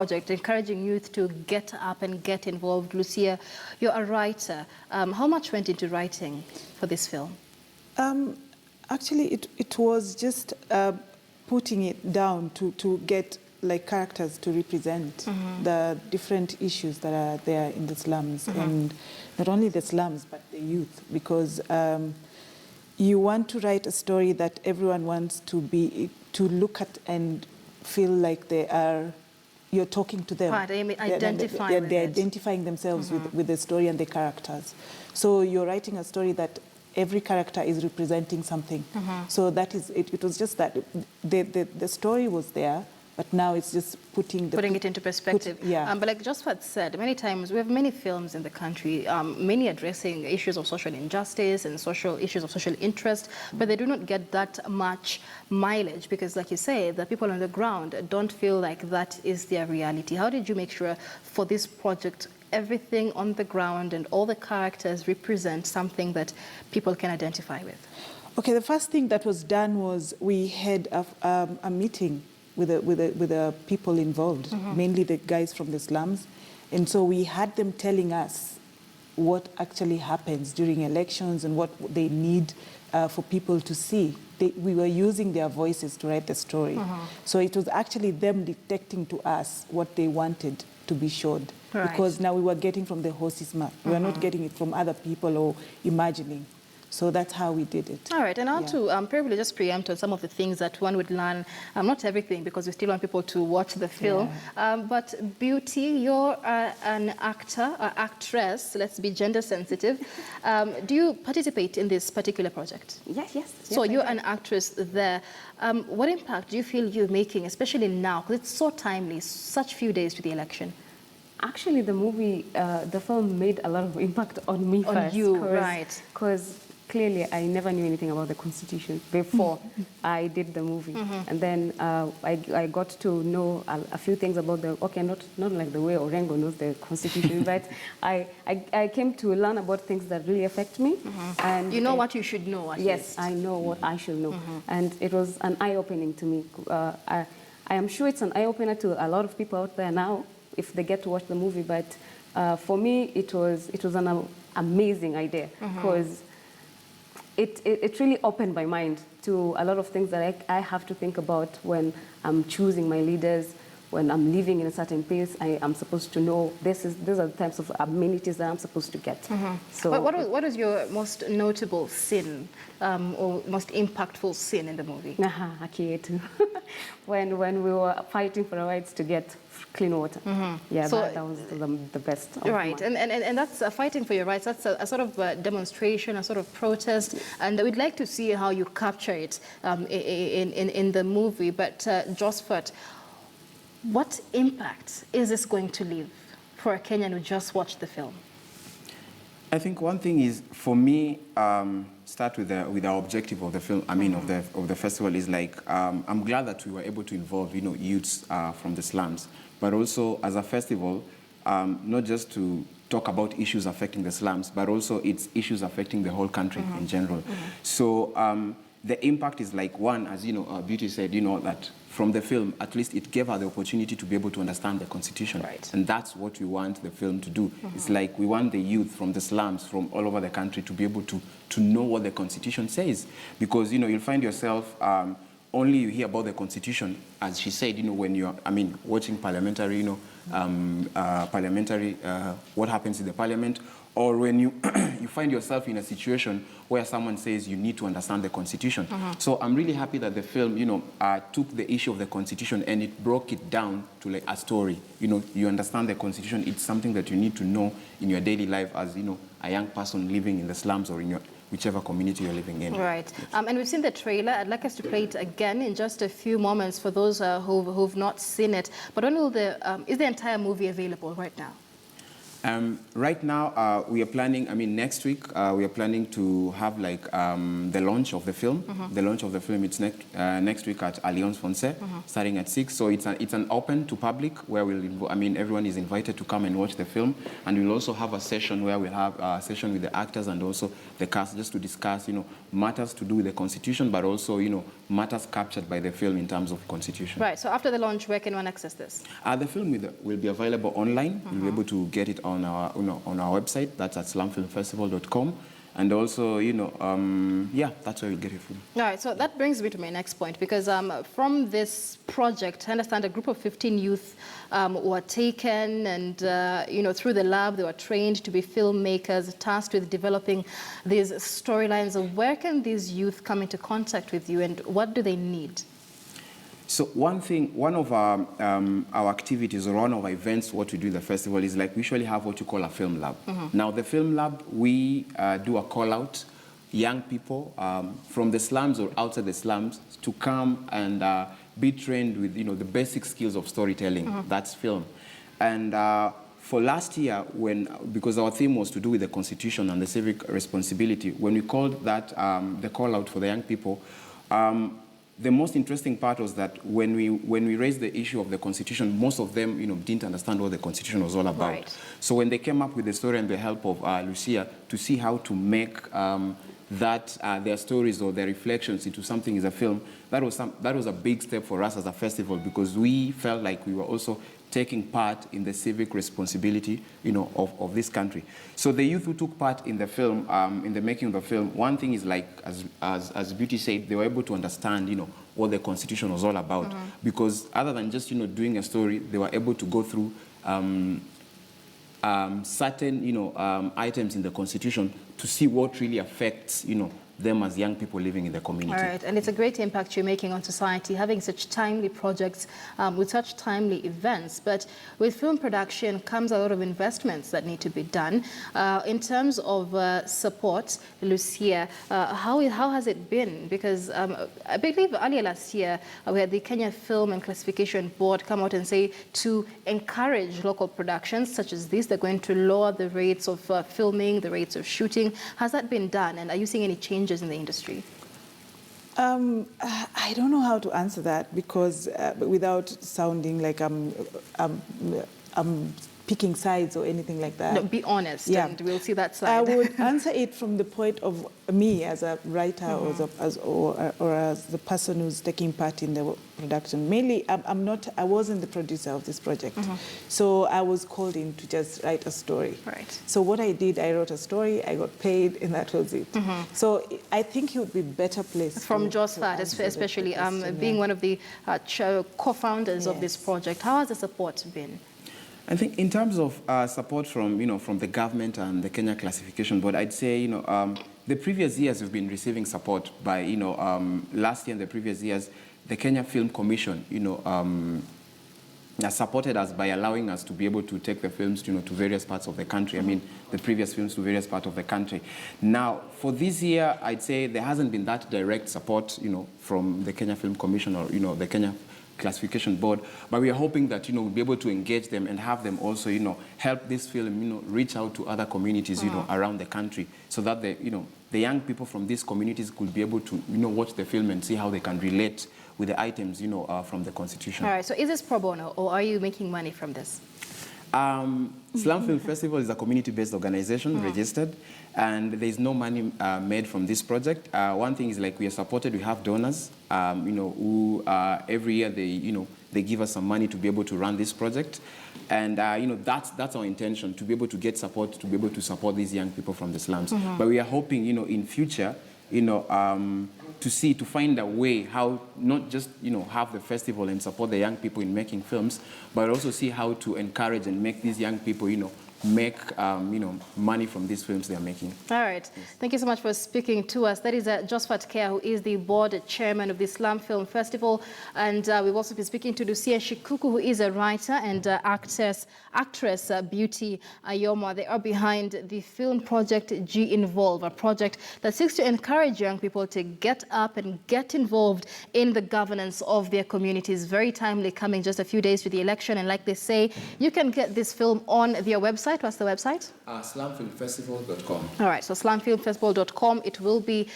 project, encouraging youth to get up and get involved. Lucia, you're a writer. How much went into writing for this film? Actually, it was just putting it down to get like characters to represent the different issues that are there in the slums, and not only the slums but the youth, because you want to write a story that everyone wants to look at and feel like you're talking to them. Right, they're identifying themselves with the story and the characters. So you're writing a story that every character is representing something. So that is it. It was just that the story was there, but now it's just putting it into perspective. But like Josphat said, many times we have many films in the country, many addressing issues of social injustice and issues of social interest, but they do not get that much mileage because, like you say, the people on the ground don't feel like that is their reality. How did you make sure for this project everything on the ground and all the characters represent something that people can identify with? Okay, the first thing that was done was we had a meeting with the people involved, mainly the guys from the slums. And so we had them telling us what actually happens during elections and what they need for people to see. We were using their voices to write the story. So it was actually them dictating to us what they wanted to be showed. Right. Because now we were getting from the horse's mouth. We were not getting it from other people or imagining. So that's how we did it. All right, and now to probably just preempt on some of the things that one would learn, not everything because we still want people to watch the film, but Beauty, you're an actor, actress, let's be gender sensitive. Do you participate in this particular project? Yes. So you're an actress there. What impact do you feel you're making, especially now, because it's so timely, such few days to the election? Actually, the movie, the film made a lot of impact on me first. On you, right. Because clearly I never knew anything about the Constitution before I did the movie. And then I got to know a few things about not like the way Orengo knows the Constitution, but I came to learn about things that really affect me. And you know what you should know, at yes, least. I know what I should know. And it was an eye-opening to me. I am sure it's an eye-opener to a lot of people out there now, if they get to watch the movie, but for me it was an amazing idea because it really opened my mind to a lot of things that I have to think about when I'm choosing my leaders, when I'm living in a certain place. I'm supposed to know these are the types of amenities that I'm supposed to get. So what is your most notable sin or most impactful sin in the movie? When we were fighting for our rights to get clean water. Yeah, so that was the best. Right, and that's fighting for your rights. That's a sort of demonstration, a sort of protest, and we'd like to see how you capture it in the movie. But Josphat, what impact is this going to leave for a Kenyan who just watched the film? I think one thing is, for me, start with the objective of the film. I mean, of the festival is like, I'm glad that we were able to involve, youths from the slums, but also as a festival, not just to talk about issues affecting the slums, but also it's issues affecting the whole country in general. So the impact is like, one, as Beauty said, that from the film, at least it gave her the opportunity to be able to understand the Constitution. Right. And that's what we want the film to do. It's like we want the youth from the slums, from all over the country, to be able to know what the Constitution says. Because, you'll find yourself, only you hear about the Constitution, as she said, when you're, watching parliamentary, what happens in the parliament, or when you find yourself in a situation where someone says you need to understand the Constitution. So I'm really happy that the film, took the issue of the Constitution and it broke it down to like a story. You understand the Constitution. It's something that you need to know in your daily life as, a young person living in the slums or in your whichever community you're living in. Right. And we've seen the trailer. I'd like us to play it again in just a few moments for those who've not seen it. But when will is the entire movie available right now? Right now, we are planning, next week, we are planning to have like the launch of the film. The launch of the film, it's next week at Alliance Française, starting at 6. So it's an open to public where everyone is invited to come and watch the film. And we'll also have a session where we'll have a session with the actors and also the cast just to discuss, matters to do with the Constitution, but also, matters captured by the film in terms of Constitution. Right, so after the launch, where can one access this? The film will be available online. You'll be able to get it on our, on our website. That's at slumfilmfestival.com. And also, that's where you'll get it from. All right, so that brings me to my next point, because from this project, I understand a group of 15 youth were taken and, through the lab, they were trained to be filmmakers, tasked with developing these storylines. Where can these youth come into contact with you, and what do they need? So one of our activities, or one of our events, what we do in the festival is like we usually have what you call a film lab. Now the film lab, we do a call out, young people from the slums or outside the slums to come and be trained with the basic skills of storytelling. That's film. And for last year, because our theme was to do with the Constitution and the civic responsibility, when we called that the call out for the young people, the most interesting part was that when we raised the issue of the Constitution, most of them, didn't understand what the Constitution was all about. Right. So when they came up with the story and the help of Lucia to see how to make their stories or their reflections into something as a film, that was a big step for us as a festival, because we felt like we were also taking part in the civic responsibility, of this country. So the youth who took part in the film, in the making of the film, one thing is like, as Beauty said, they were able to understand, what the Constitution was all about. Because other than just, doing a story, they were able to go through certain, items in the Constitution to see what really affects, them as young people living in the community. All right, and it's a great impact you're making on society, having such timely projects with such timely events. But with film production comes a lot of investments that need to be done. In terms of support, Lucia, how has it been? Because I believe earlier last year, we had the Kenya Film and Classification Board come out and say to encourage local productions such as this, they're going to lower the rates of filming, the rates of shooting. Has that been done? And are you seeing any changes in the industry? I don't know how to answer that, because without sounding like I'm picking sides or anything like that. No, be honest, and we'll see that side. I would answer it from the point of me as a writer or as the person who's taking part in the production. Mainly, I wasn't the producer of this project, so I was called in to just write a story. Right. So what I did, I wrote a story, I got paid, and that was it. So I think it would be better placed from Josfat, especially being one of the co-founders of this project. How has the support been? I think in terms of support from, from the government and the Kenya Classification Board, I'd say, the previous years we've been receiving support by, last year and the previous years, the Kenya Film Commission, has supported us by allowing us to be able to take the films, to various parts of the country. I mean, the previous films to various parts of the country. Now, for this year, I'd say there hasn't been that direct support, from the Kenya Film Commission or, the Kenya Classification Board, but we are hoping that we'll be able to engage them and have them also help this film reach out to other communities around the country, so that the young people from these communities could be able to watch the film and see how they can relate with the items from the Constitution. All right, so is this pro bono, or are you making money from this? Slum Film Festival is a community-based organization, registered, and there is no money made from this project. One thing is, like, we are supported. We have donors, who every year they give us some money to be able to run this project, and that's our intention, to be able to get support, to be able to support these young people from the slums. But we are hoping, in future, to find a way how not just have the festival and support the young people in making films, but also see how to encourage and make these young people make money from these films they are making. All right. Yes. Thank you so much for speaking to us. That is Josfat Kea, who is the board chairman of the Slum Film Festival. And we've also been speaking to Lucia Shikuku, who is a writer and actress Beauty Ayoma. They are behind the film project G Involve, a project that seeks to encourage young people to get up and get involved in the governance of their communities. Very timely, coming just a few days to the election. And like they say, you can get this film on their website. What's the website? Slumfilmfestival.com. All right, so slumfilmfestival.com. It will be